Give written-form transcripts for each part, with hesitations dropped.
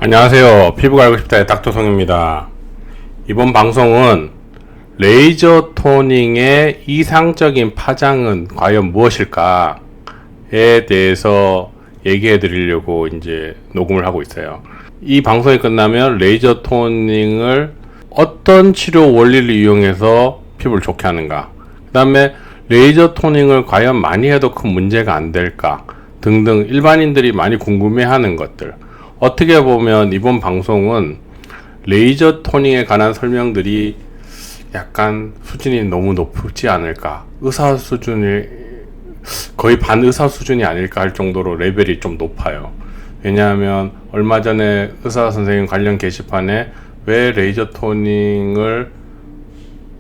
안녕하세요. 피부가 알고 싶다의 닥터성입니다. 이번 방송은 레이저 토닝의 이상적인 파장은 과연 무엇일까에 대해서 얘기해 드리려고 이제 녹음을 하고 있어요. 이 방송이 끝나면 레이저 토닝을 어떤 치료 원리를 이용해서 피부를 좋게 하는가, 그 다음에 레이저 토닝을 과연 많이 해도 큰 문제가 안 될까 등등 일반인들이 많이 궁금해하는 것들, 어떻게 보면 이번 방송은 레이저 토닝에 관한 설명들이 약간 수준이 너무 높지 않을까, 의사 수준이 거의 반의사 수준이 아닐까 할 정도로 레벨이 좀 높아요. 왜냐하면 얼마 전에 의사 선생님 관련 게시판에 왜 레이저 토닝을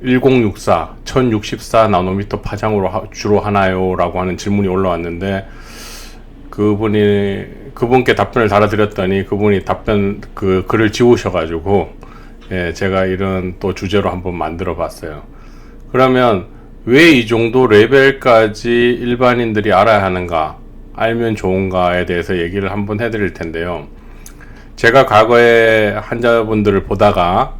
1064 나노미터 파장으로 주로 하나요? 라고 하는 질문이 올라왔는데, 그분께 답변을 달아드렸더니 그분이 글을 지우셔가지고, 제가 이런 또 주제로 한번 만들어 봤어요. 그러면 왜 이 정도 레벨까지 일반인들이 알아야 하는가, 알면 좋은가에 대해서 얘기를 한번 해드릴 텐데요. 제가 과거에 환자분들을 보다가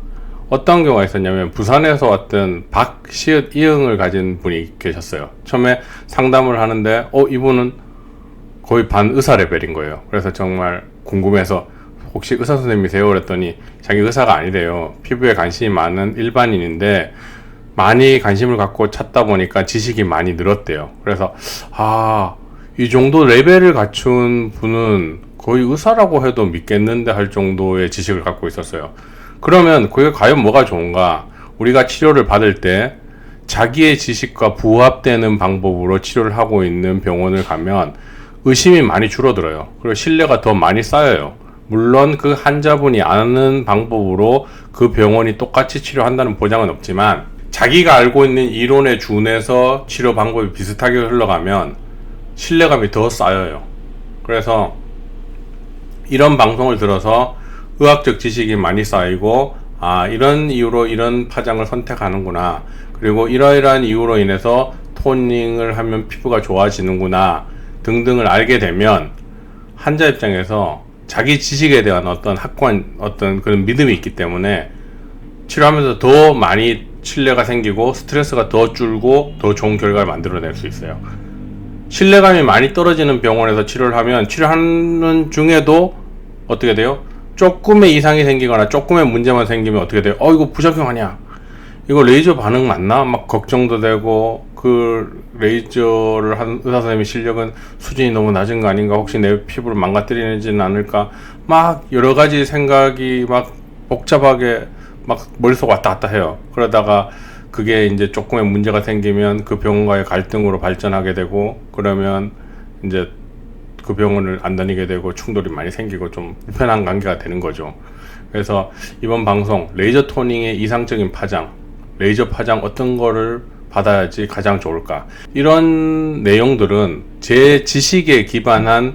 어떤 경우가 있었냐면, 부산에서 왔던 박시읒 이응을 가진 분이 계셨어요. 처음에 상담을 하는데 이분은 거의 반의사 레벨인 거예요. 그래서 정말 궁금해서 혹시 의사 선생님이세요? 그랬더니 자기 의사가 아니래요. 피부에 관심이 많은 일반인인데 많이 관심을 갖고 찾다 보니까 지식이 많이 늘었대요. 그래서 이 정도 레벨을 갖춘 분은 거의 의사라고 해도 믿겠는데 할 정도의 지식을 갖고 있었어요. 그러면 그게 과연 뭐가 좋은가? 우리가 치료를 받을 때 자기의 지식과 부합되는 방법으로 치료를 하고 있는 병원을 가면 의심이 많이 줄어들어요. 그리고 신뢰가 더 많이 쌓여요. 물론 그 환자분이 아는 방법으로 그 병원이 똑같이 치료한다는 보장은 없지만, 자기가 알고 있는 이론에 준해서 치료 방법이 비슷하게 흘러가면 신뢰감이 더 쌓여요. 그래서 이런 방송을 들어서 의학적 지식이 많이 쌓이고, 이런 이유로 이런 파장을 선택하는구나, 그리고 이러이러한 이유로 인해서 토닝을 하면 피부가 좋아지는구나 등등을 알게 되면 환자 입장에서 자기 지식에 대한 어떤 그런 믿음이 있기 때문에 치료하면서 더 많이 신뢰가 생기고 스트레스가 더 줄고 더 좋은 결과를 만들어낼 수 있어요. 신뢰감이 많이 떨어지는 병원에서 치료를 하면, 치료하는 중에도 어떻게 돼요? 조금의 이상이 생기거나 조금의 문제만 생기면 어떻게 돼요? 이거 부작용 아니야, 이거 레이저 반응 맞나? 막 걱정도 되고, 그 레이저를 한 의사 선생님의 실력은 수준이 너무 낮은 거 아닌가? 혹시 내 피부를 망가뜨리지는 않을까? 막 여러 가지 생각이 막 복잡하게 막 머릿속 왔다 갔다 해요. 그러다가 그게 이제 조금의 문제가 생기면 그 병원과의 갈등으로 발전하게 되고, 그러면 이제 그 병원을 안 다니게 되고 충돌이 많이 생기고 좀 불편한 관계가 되는 거죠. 그래서 이번 방송 레이저 토닝의 이상적인 파장, 레이저 파장 어떤 거를 받아야지 가장 좋을까, 이런 내용들은 제 지식에 기반한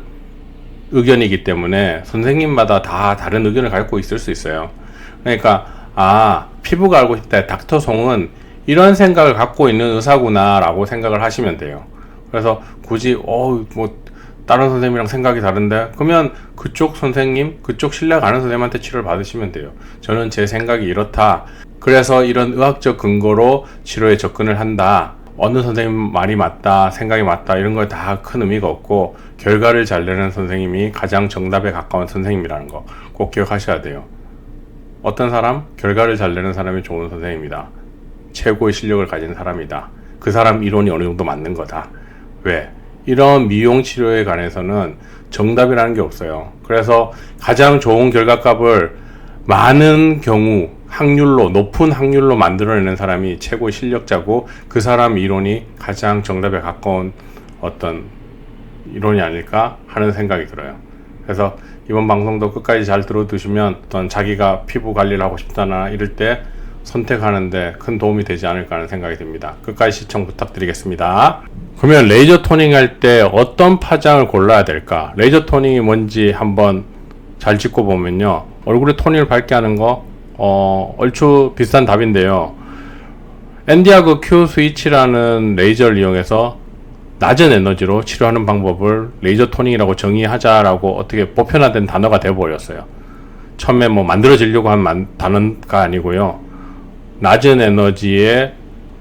의견이기 때문에 선생님마다 다 다른 의견을 갖고 있을 수 있어요. 그러니까 피부가 알고 싶다 닥터송은 이런 생각을 갖고 있는 의사구나 라고 생각을 하시면 돼요. 그래서 굳이 다른 선생님이랑 생각이 다른데, 그러면 그쪽 선생님, 그쪽 신뢰 가는 선생님한테 치료를 받으시면 돼요. 저는 제 생각이 이렇다, 그래서 이런 의학적 근거로 치료에 접근을 한다, 어느 선생님 말이 맞다, 생각이 맞다, 이런 거 다 큰 의미가 없고, 결과를 잘 내는 선생님이 가장 정답에 가까운 선생님이라는 거 꼭 기억하셔야 돼요. 어떤 사람? 결과를 잘 내는 사람이 좋은 선생님이다, 최고의 실력을 가진 사람이다, 그 사람 이론이 어느 정도 맞는 거다. 왜? 이런 미용 치료에 관해서는 정답이라는 게 없어요. 그래서 가장 좋은 결과값을 많은 경우 높은 확률로 만들어내는 사람이 최고의 실력자고, 그 사람 이론이 가장 정답에 가까운 어떤 이론이 아닐까 하는 생각이 들어요. 그래서 이번 방송도 끝까지 잘 들어두시면 어떤 자기가 피부 관리를 하고 싶다나 이럴 때 선택하는데 큰 도움이 되지 않을까 하는 생각이 듭니다. 끝까지 시청 부탁드리겠습니다. 그러면 레이저 토닝 할 때 어떤 파장을 골라야 될까? 레이저 토닝이 뭔지 한번 잘 짚고 보면요, 얼굴에 토닝을 밝게 하는 거 얼추 비슷한 답인데요, 엔디아그 Q 스위치라는 레이저를 이용해서 낮은 에너지로 치료하는 방법을 레이저 토닝이라고 정의하자라고 어떻게 보편화된 단어가 되어버렸어요. 처음에 뭐 만들어지려고 한 단어가 아니고요. 낮은 에너지의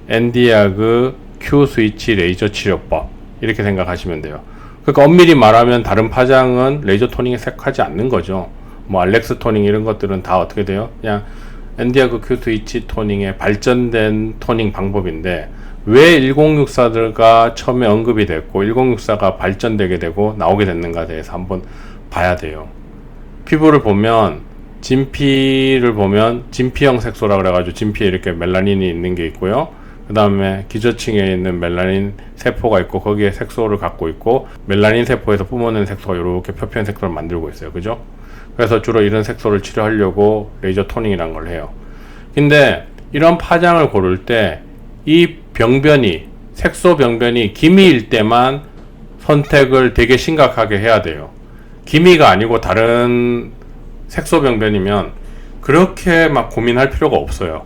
엔디아그 Q 스위치 레이저 치료법 이렇게 생각하시면 돼요. 그러니까 엄밀히 말하면 다른 파장은 레이저 토닝에 색하지 않는 거죠. 뭐 알렉스 토닝 이런 것들은 다 어떻게 돼요? 그냥 엔디아그 Q 스위치 토닝의 발전된 토닝 방법인데 왜 1064가 처음에 언급이 됐고 1064가 발전되게 되고 나오게 됐는가에 대해서 한번 봐야 돼요. 피부를 보면 진피를 보면 진피형 색소라 그래가지고 진피에 이렇게 멜라닌이 있는 게 있고요. 그 다음에 기저층에 있는 멜라닌 세포가 있고 거기에 색소를 갖고 있고 멜라닌 세포에서 뿜어낸 색소가 이렇게 표피한 색소를 만들고 있어요. 그죠? 그래서 주로 이런 색소를 치료하려고 레이저 토닝이란 걸 해요. 근데 이런 파장을 고를 때 이 병변이 색소 병변이 기미일 때만 선택을 되게 심각하게 해야 돼요. 기미가 아니고 다른 색소 병변이면 그렇게 막 고민할 필요가 없어요.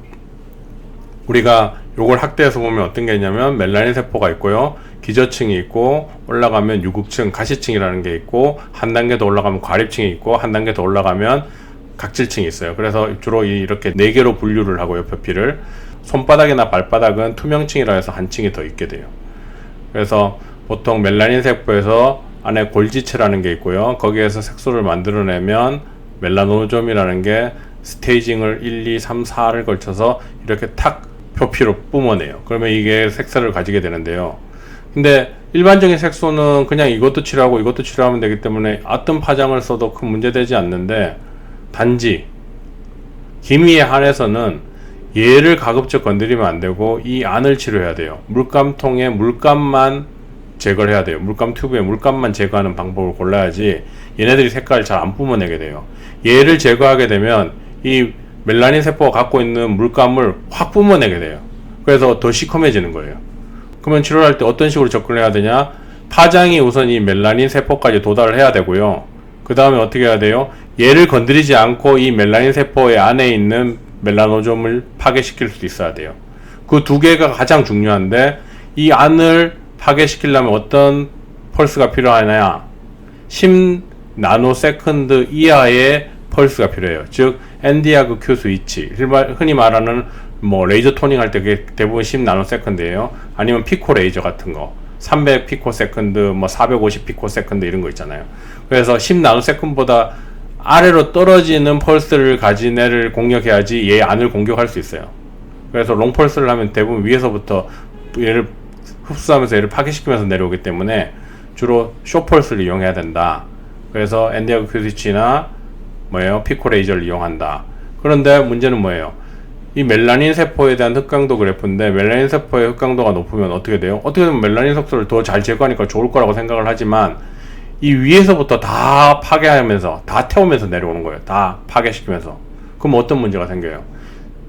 우리가 요걸 학대에서 보면 어떤 게 있냐면 멜라닌 세포가 있고요. 기저층이 있고 올라가면 유국층, 가시층이라는 게 있고 한 단계 더 올라가면 과립층이 있고 한 단계 더 올라가면 각질층이 있어요. 그래서 주로 이렇게 4개로 분류를 하고요. 표피를. 손바닥이나 발바닥은 투명층이라 해서 한 층이 더 있게 돼요. 그래서 보통 멜라닌 세포에서 안에 골지체라는 게 있고요. 거기에서 색소를 만들어내면 멜라노좀이라는 게 스테이징을 1, 2, 3, 4를 걸쳐서 이렇게 탁 표피로 뿜어내요. 그러면 이게 색소를 가지게 되는데요. 근데 일반적인 색소는 그냥 이것도 치료하고 이것도 치료하면 되기 때문에 어떤 파장을 써도 큰 문제되지 않는데 단지 기미에 한해서는 얘를 가급적 건드리면 안 되고 이 안을 치료해야 돼요. 물감통에 물감만 제거를 해야 돼요. 물감 튜브에 물감만 제거하는 방법을 골라야지 얘네들이 색깔을 잘 안 뿜어내게 돼요. 얘를 제거하게 되면 이 멜라닌 세포가 갖고 있는 물감을 확 뿜어내게 돼요. 그래서 더 시커매지는 거예요. 그러면 치료할 때 어떤 식으로 접근해야 되냐? 파장이 우선 이 멜라닌 세포까지 도달을 해야 되고요. 그 다음에 어떻게 해야 돼요? 얘를 건드리지 않고 이 멜라닌 세포의 안에 있는 멜라노좀을 파괴시킬 수 있어야 돼요. 그 두 개가 가장 중요한데 이 안을 파괴시키려면 어떤 펄스가 필요하냐? 10 나노세컨드 이하의 펄스가 필요해요. 즉 엔디아그 Q 스위치, 흔히 말하는 뭐 레이저 토닝 할 때 대부분 10 나노세컨드예요. 아니면 피코 레이저 같은 거 300 피코 세컨드, 뭐 450 피코 세컨드 이런 거 있잖아요. 그래서 10 나노세컨드보다 아래로 떨어지는 펄스를 가진 애를 공격해야지 얘 안을 공격할 수 있어요. 그래서 롱 펄스를 하면 대부분 위에서부터 얘를 흡수하면서 얘를 파괴시키면서 내려오기 때문에 주로 쇼 펄스를 이용해야 된다. 그래서 엔디아그 Q 스위치나 뭐예요? 피코 레이저를 이용한다. 그런데 문제는 뭐예요? 이 멜라닌 세포에 대한 흑강도 그래프인데 멜라닌 세포의 흑강도가 높으면 어떻게 돼요? 어떻게 보면 멜라닌 색소를 더 잘 제거하니까 좋을 거라고 생각을 하지만 이 위에서부터 다 파괴하면서 다 태우면서 내려오는 거예요. 다 파괴시키면서. 그럼 어떤 문제가 생겨요?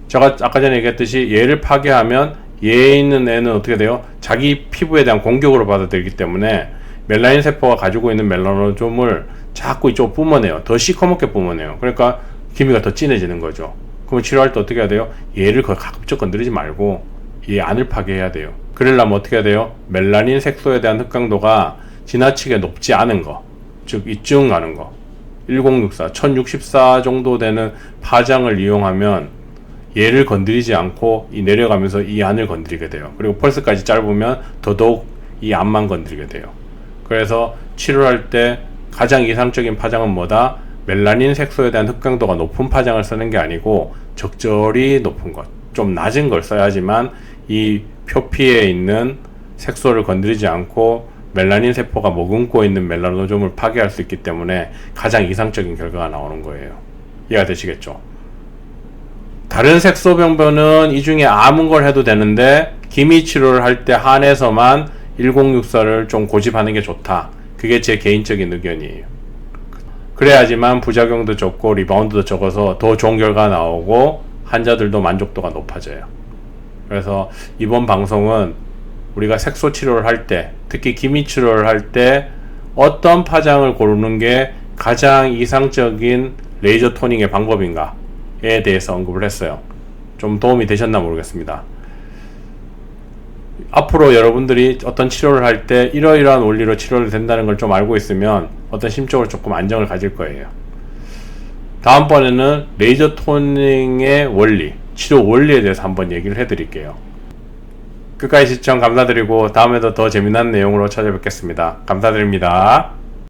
제가 아까 전에 얘기했듯이 얘를 파괴하면 얘에 있는 애는 어떻게 돼요? 자기 피부에 대한 공격으로 받아들이기 때문에 멜라닌 세포가 가지고 있는 멜라노좀을 자꾸 이쪽으로 뿜어내요. 더 시커멓게 뿜어내요. 그러니까 기미가 더 진해지는 거죠. 그럼 치료할 때 어떻게 해야 돼요? 얘를 가급적 건드리지 말고 얘 안을 파괴해야 돼요. 그러려면 어떻게 해야 돼요? 멜라닌 색소에 대한 흑강도가 지나치게 높지 않은 거, 즉 이쯤 가는 거 1064, 1064 정도 되는 파장을 이용하면 얘를 건드리지 않고 이 내려가면서 이 안을 건드리게 돼요. 그리고 펄스까지 짧으면 더더욱 이 안만 건드리게 돼요. 그래서 치료할 때 가장 이상적인 파장은 뭐다? 멜라닌 색소에 대한 흑강도가 높은 파장을 쓰는 게 아니고 적절히 높은 것, 좀 낮은 걸 써야지만 이 표피에 있는 색소를 건드리지 않고 멜라닌 세포가 머금고 있는 멜라노좀을 파괴할 수 있기 때문에 가장 이상적인 결과가 나오는 거예요. 이해가 되시겠죠? 다른 색소 병변은 이 중에 아무 걸 해도 되는데 기미 치료를 할 때 한해서만 1064를 좀 고집하는 게 좋다. 그게 제 개인적인 의견이에요. 그래야지만 부작용도 적고 리바운드도 적어서 더 좋은 결과가 나오고 환자들도 만족도가 높아져요. 그래서 이번 방송은 우리가 색소 치료를 할 때, 특히 기미 치료를 할 때 어떤 파장을 고르는 게 가장 이상적인 레이저 토닝의 방법인가에 대해서 언급을 했어요. 좀 도움이 되셨나 모르겠습니다. 앞으로 여러분들이 어떤 치료를 할 때 이러이러한 원리로 치료를 된다는 걸 좀 알고 있으면 어떤 심적으로 조금 안정을 가질 거예요. 다음번에는 레이저 토닝의 원리, 치료 원리에 대해서 한번 얘기를 해드릴게요. 끝까지 시청 감사드리고 다음에도 더 재미난 내용으로 찾아뵙겠습니다. 감사드립니다.